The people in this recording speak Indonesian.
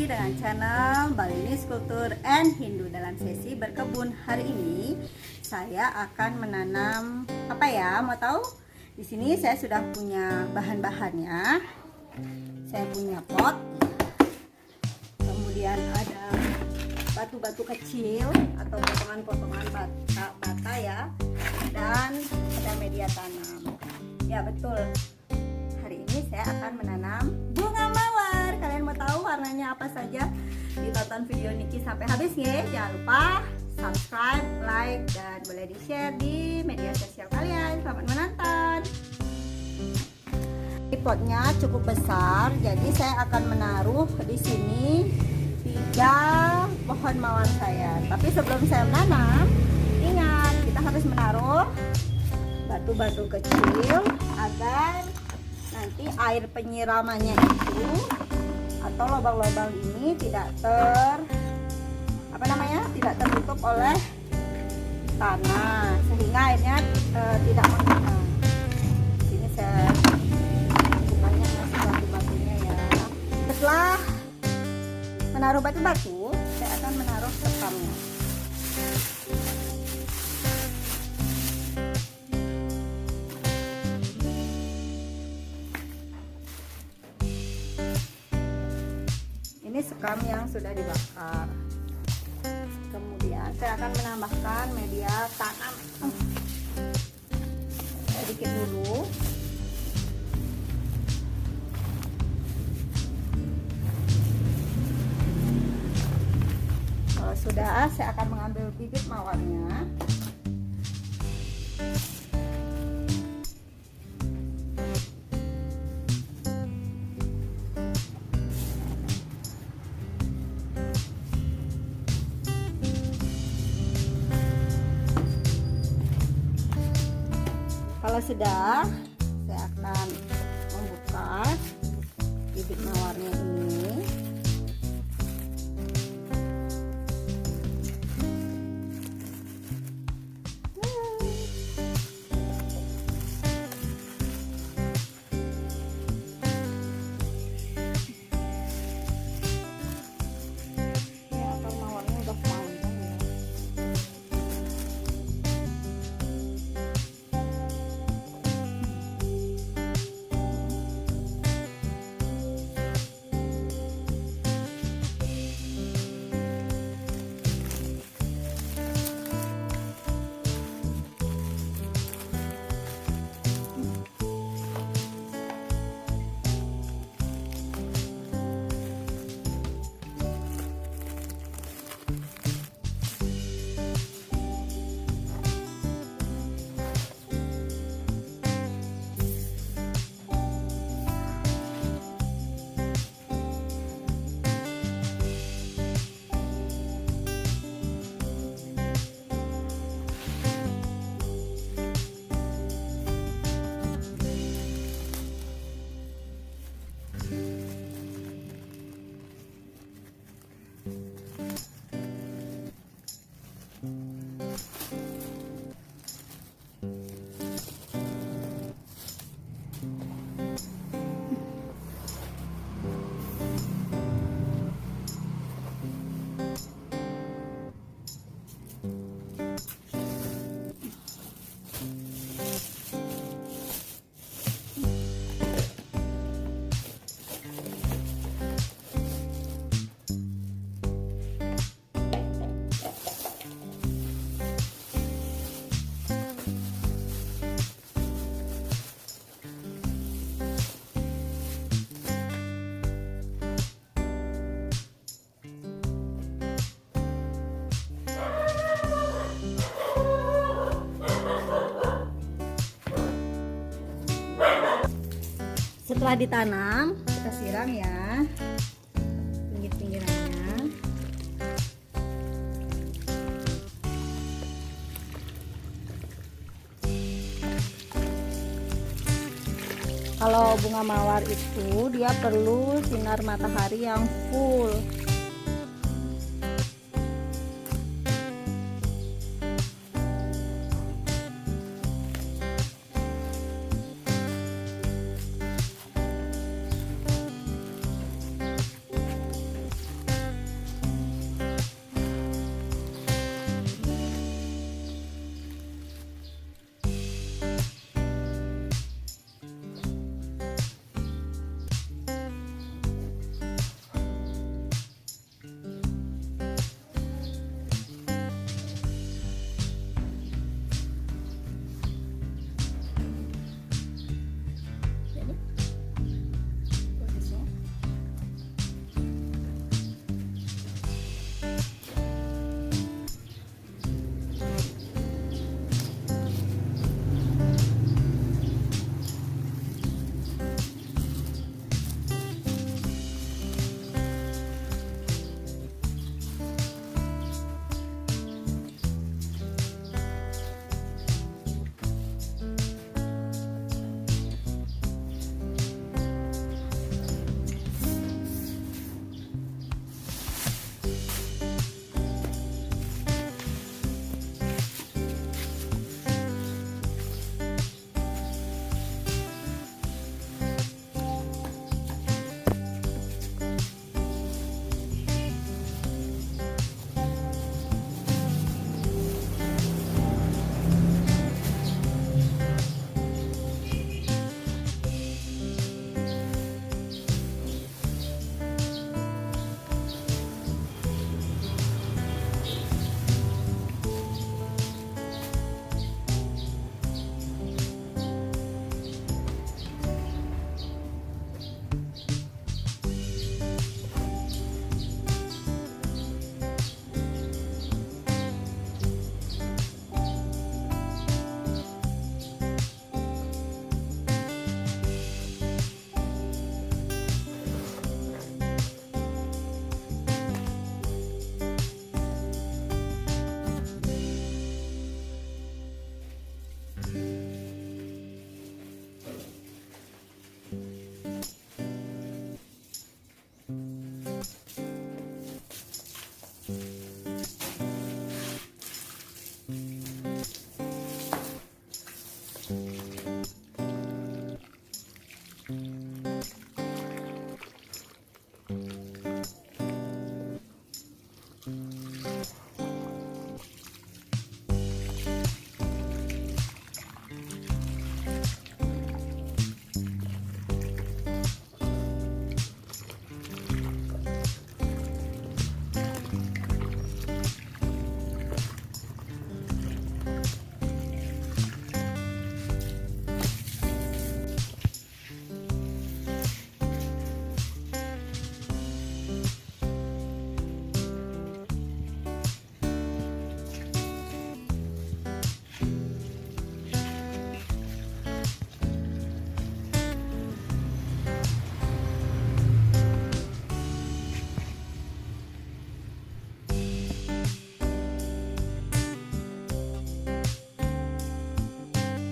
dengan channel Balinese Culture and Hindu. Dalam sesi berkebun hari ini saya akan menanam apa ya? Mau tahu? Di sini saya sudah punya bahan-bahannya. Saya punya pot. Kemudian ada batu-batu kecil atau potongan-potongan bata ya. Dan ada media tanam. Ya betul. Hari ini saya akan menanam bunga mawar. Kalian mau tahu warnanya apa saja? Ditonton video Niki sampai habis ya. Jangan lupa subscribe, like, dan boleh di-share di media sosial kalian. Selamat menonton. Potnya cukup besar, jadi saya akan menaruh di sini 3 pohon mawar saya. Tapi sebelum saya menanam, ingat kita harus menaruh batu-batu kecil agar nanti air penyiramannya itu atau lubang-lubang ini tidak tidak tertutup oleh tanah sehingga airnya tidak menggenang. Sini saya banyak masih batu-batunya ya. Setelah menaruh batu-batu, saya akan menaruh sekamnya. Ini sekam yang sudah dibakar. Kemudian saya akan menambahkan media tanam sedikit dulu. Kalau sudah, saya akan mengambil bibit mawarnya. Kalau sudah, saya akan membuka bibit mawarnya ini. Ya, kan mawarnya udah panjang ya. Setelah ditanam, kita siram ya pinggir-pinggirannya. Kalau bunga mawar itu dia perlu sinar matahari yang full.